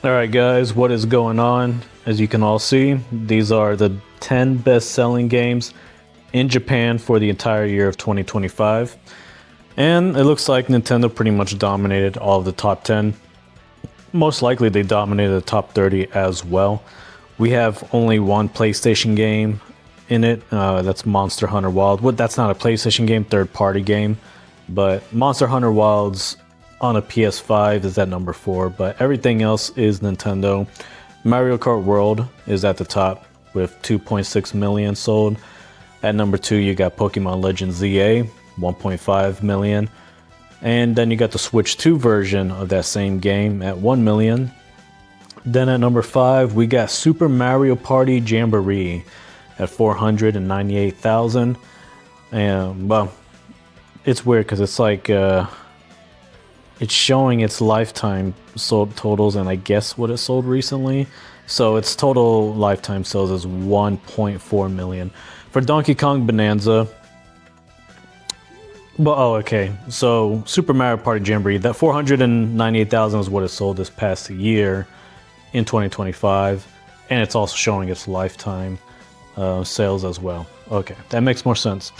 Alright guys, what is going on? As you can all see, these are the 10 best-selling games in Japan for the entire year of 2025. And it looks like Nintendo pretty much dominated all of the top 10. Most likely they dominated the top 30 as well. We have only one PlayStation game in it, that's Monster Hunter Wild. That's not a PlayStation game, third-party game. But Monster Hunter Wild's on a PS5 is at number 4, but everything else is Nintendo. Mario Kart World is at the top with 2.6 million sold. At number 2, you got Pokemon Legends ZA, 1.5 million. And then you got the Switch 2 version of that same game at 1 million. Then at number 5, we got Super Mario Party Jamboree at 498,000. And, well, it's weird because it's like... it's showing its lifetime sold totals and I guess what it sold recently. So its total lifetime sales is 1.4 million. For Donkey Kong Bonanza, okay. So Super Mario Party Jamboree, that 498,000 is what it sold this past year in 2025. And it's also showing its lifetime sales as well. Okay, that makes more sense.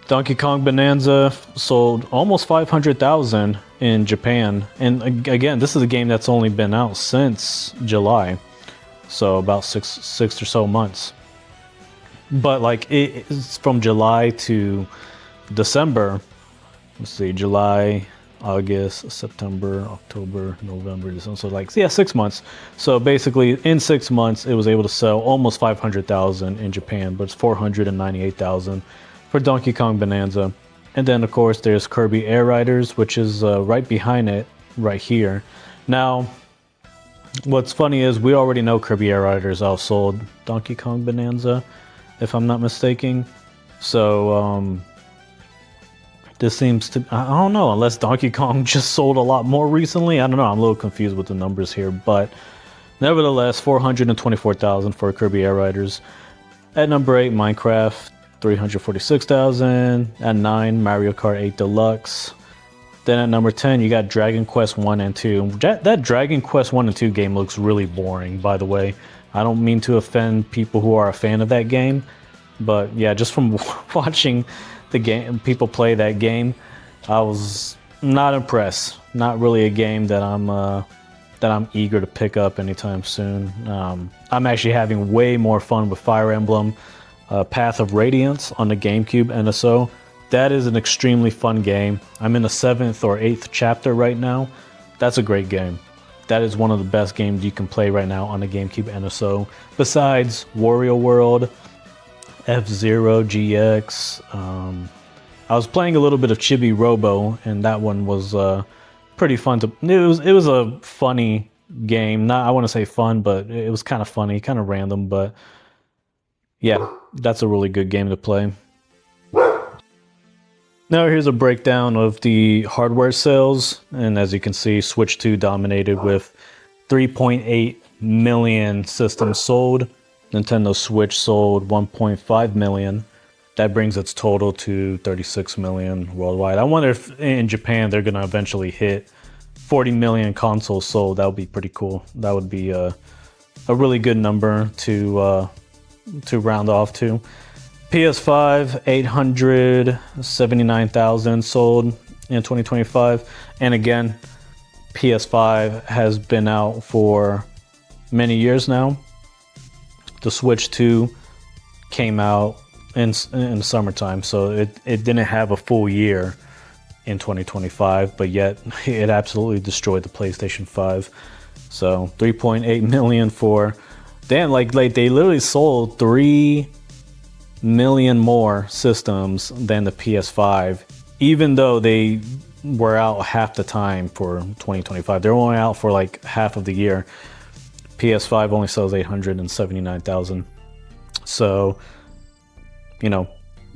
Donkey Kong Bonanza sold almost 500,000 in Japan, and again, this is a game that's only been out since July, so about six or so months. But like it's from July to December. Let's see, July, August, September, October, November, December. So like 6 months. So basically, in 6 months, it was able to sell almost 500,000 in Japan, but it's 498,000. For Donkey Kong Bonanza. And then of course there's Kirby Air Riders, which is right behind it right here. Now what's funny is we already know Kirby Air Riders outsold Donkey Kong Bonanza, if I'm not mistaken. So this seems to, I don't know, unless Donkey Kong just sold a lot more recently. I don't know, I'm a little confused with the numbers here, but nevertheless 424,000 for Kirby Air Riders. At number 8, Minecraft, 346,000. At 9, Mario Kart 8 Deluxe. Then at number 10, you got Dragon Quest 1 and 2. That Dragon Quest 1 and 2 game looks really boring, by the way. I don't mean to offend people who are a fan of that game, but yeah, just from watching the game, people play that game, I was not impressed. Not really a game that I'm eager to pick up anytime soon. I'm actually having way more fun with Fire Emblem Path of Radiance on the GameCube NSO. That is an extremely fun game. I'm in the 7th or 8th chapter right now. That's a great game. That is one of the best games you can play right now on the GameCube NSO. Besides Wario World, F-Zero GX. I was playing a little bit of Chibi Robo, and that one was pretty fun to. It was a funny game. Not, I want to say fun, but it was kind of funny, kind of random, but. Yeah, that's a really good game to play. Now here's a breakdown of the hardware sales, and as you can see, Switch 2 dominated with 3.8 million systems sold. Nintendo Switch sold 1.5 million. That brings its total to 36 million worldwide. I wonder if in Japan they're going to eventually hit 40 million consoles sold. That would be pretty cool. That would be a really good number to round off to. PS5, 879,000 sold in 2025. And again, PS5 has been out for many years now. The Switch 2 came out in the summertime, so it didn't have a full year in 2025, but yet it absolutely destroyed the PlayStation 5. So 3.8 million for... Damn, like they literally sold 3 million more systems than the PS5, even though they were out half the time for 2025. They're only out for like half of the year. PS5 only sells 879,000. So, you know,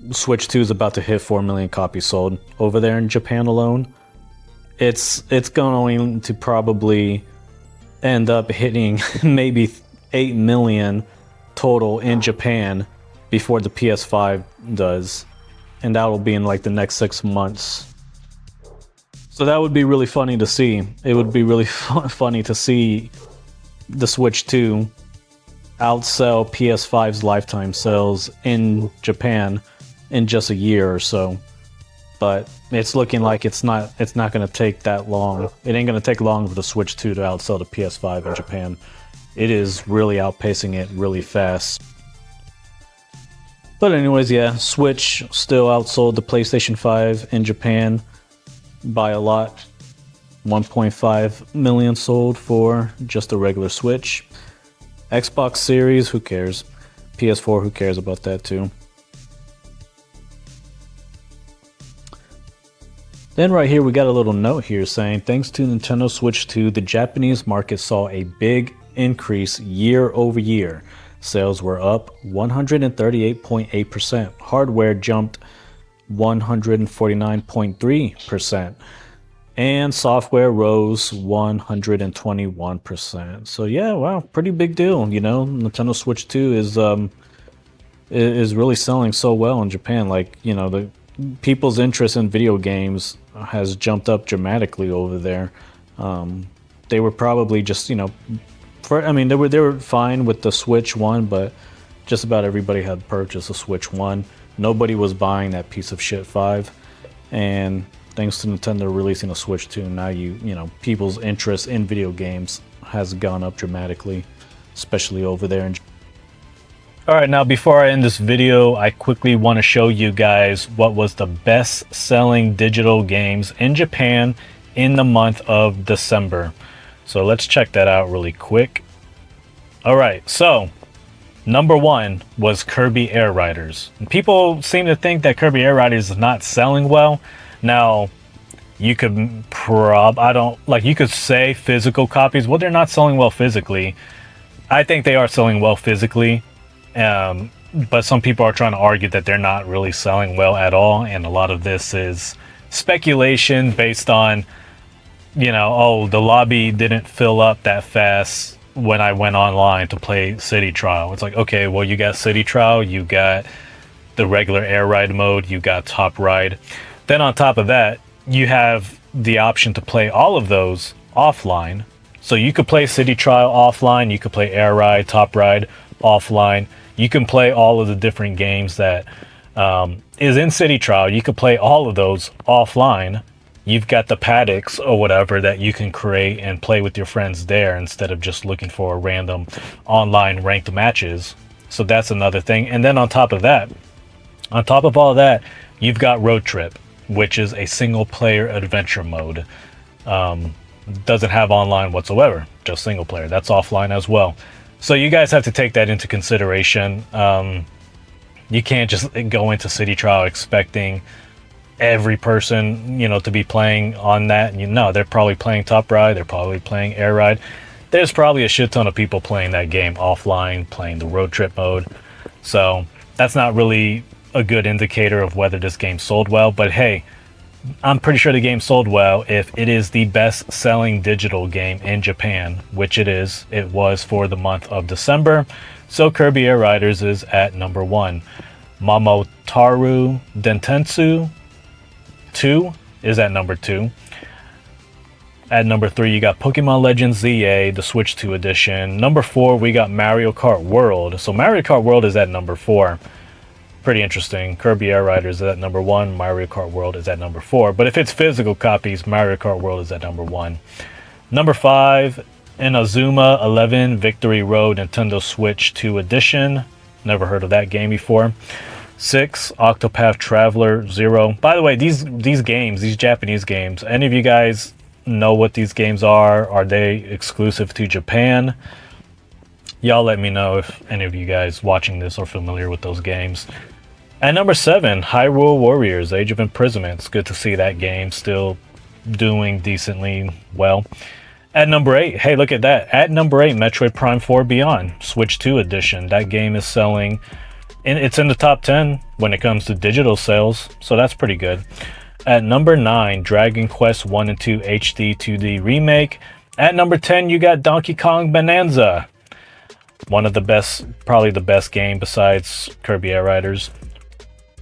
Switch 2 is about to hit 4 million copies sold over there in Japan alone. It's going to probably end up hitting maybe 8 million total in Japan before the PS5 does, and that will be in like the next 6 months. So that would be really funny to see. It would be really funny to see the Switch 2 outsell PS5's lifetime sales in Japan in just a year or so. But it's looking like it's not going to take that long. It ain't going to take long for the Switch 2 to outsell the PS5 in Japan. It is really outpacing it really fast. But anyways, yeah, Switch still outsold the PlayStation 5 in Japan by a lot. 1.5 million sold for just a regular Switch. Xbox Series, who cares? PS4, who cares about that too? Then right here we got a little note here saying, thanks to Nintendo Switch 2, the Japanese market saw a big increase year over year. Sales were up 138.8%. Hardware jumped 149.3%. And software rose 121%. So yeah, wow, pretty big deal. You know, Nintendo Switch 2 is really selling so well in Japan. Like, you know, the people's interest in video games has jumped up dramatically over there. They were probably just, you know, they were fine with the Switch 1, but just about everybody had purchased a Switch 1. Nobody was buying that piece of shit 5. And thanks to Nintendo releasing a Switch 2, now you know, people's interest in video games has gone up dramatically, especially over there in Japan. Alright, now before I end this video, I quickly want to show you guys what was the best selling digital games in Japan in the month of December. So let's check that out really quick. Alright, so number 1 was Kirby Air Riders. People seem to think that Kirby Air Riders is not selling well. Now, you could you could say physical copies. Well, they're not selling well physically. I think they are selling well physically. But some people are trying to argue that they're not really selling well at all, and a lot of this is speculation based on, you know, oh, the lobby didn't fill up that fast when I went online to play City Trial. It's like, okay, well, you got City Trial, you got the regular air ride mode, you got Top Ride. Then on top of that, you have the option to play all of those offline. So you could play City Trial offline, you could play Air Ride, Top Ride offline. You can play all of the different games that is in City Trial. You could play all of those offline. You've got the paddocks or whatever that you can create and play with your friends there instead of just looking for random online ranked matches. So that's another thing. And then on top of all that, you've got Road Trip, which is a single player adventure mode. Doesn't have online whatsoever, just single player. That's offline as well. So you guys have to take that into consideration. You can't just go into City Trial expecting every person, you know, to be playing on that. You know, they're probably playing Top Ride, they're probably playing Air Ride. There's probably a shit ton of people playing that game offline, playing the Road Trip mode. So that's not really a good indicator of whether this game sold well. But hey, I'm pretty sure the game sold well if it is the best selling digital game in Japan, which it is. It was for the month of December. So Kirby Air Riders is at number 1. Momotaru Dentetsu 2 is at number 2. At number 3, you got Pokemon Legends ZA, the Switch 2 edition. Number 4, we got Mario Kart World. So Mario Kart World is at number 4. Pretty interesting. Kirby Air Riders is at number 1. Mario Kart World is at number 4. But if it's physical copies, Mario Kart World is at number 1. Number 5, Inazuma 11 Victory Road Nintendo Switch 2 Edition. Never heard of that game before. 6, Octopath Traveler 0. By the way, these games, these Japanese games, any of you guys know what these games are? Are they exclusive to Japan? Y'all let me know if any of you guys watching this are familiar with those games. At number 7, Hyrule Warriors Age of Imprisonment. It's good to see that game still doing decently well. At number 8, hey, look at that. At number 8, Metroid Prime 4 Beyond, Switch 2 edition. That game is selling, and it's in the top 10 when it comes to digital sales, so that's pretty good. At number 9, Dragon Quest 1 and 2 HD 2D Remake. At number 10, you got Donkey Kong Bonanza. One of the best, probably the best game besides Kirby Air Riders.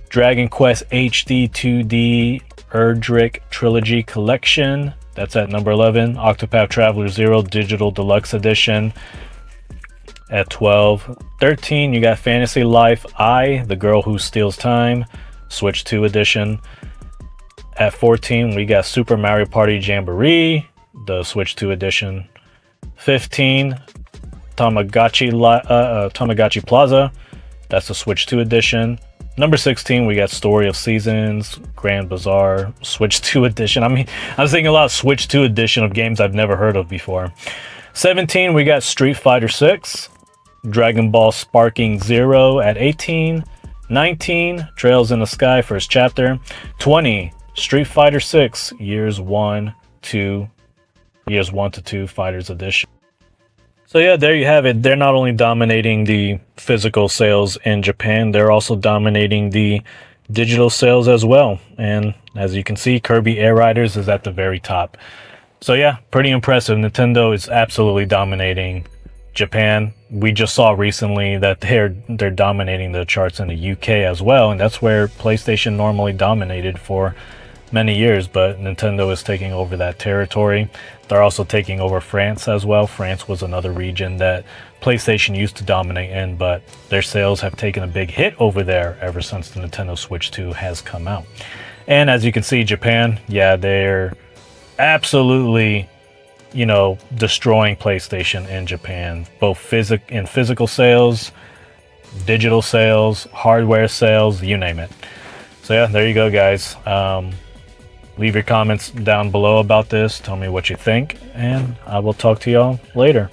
Dragon Quest HD 2D Erdrick Trilogy Collection. That's at number 11. Octopath Traveler 0 Digital Deluxe Edition at 12. 13, you got Fantasy Life I, The Girl Who Steals Time, Switch 2 Edition. At 14, we got Super Mario Party Jamboree, the Switch 2 Edition. 15, Tamagotchi Plaza, that's the Switch 2 Edition. Number 16, we got Story of Seasons, Grand Bazaar, Switch 2 Edition. I mean, I was thinking a lot of Switch 2 Edition of games I've never heard of before. 17, we got Street Fighter 6, Dragon Ball Sparking Zero at 18. 19, Trails in the Sky, first chapter. 20, Street Fighter 6, Years 1 to 2 Fighters Edition. So yeah, there you have it. They're not only dominating the physical sales in Japan, they're also dominating the digital sales as well. And as you can see, Kirby Air Riders is at the very top. So yeah, pretty impressive. Nintendo is absolutely dominating Japan. We just saw recently that they're dominating the charts in the UK as well, and that's where PlayStation normally dominated for many years, but Nintendo is taking over that territory. They're also taking over France as well. France was another region that PlayStation used to dominate in, but their sales have taken a big hit over there ever since the Nintendo Switch 2 has come out. And as you can see, Japan, yeah, they're absolutely, you know, destroying PlayStation in Japan, both physical sales, digital sales, hardware sales, you name it. So yeah, there you go, guys. Leave your comments down below about this. Tell me what you think, and I will talk to y'all later.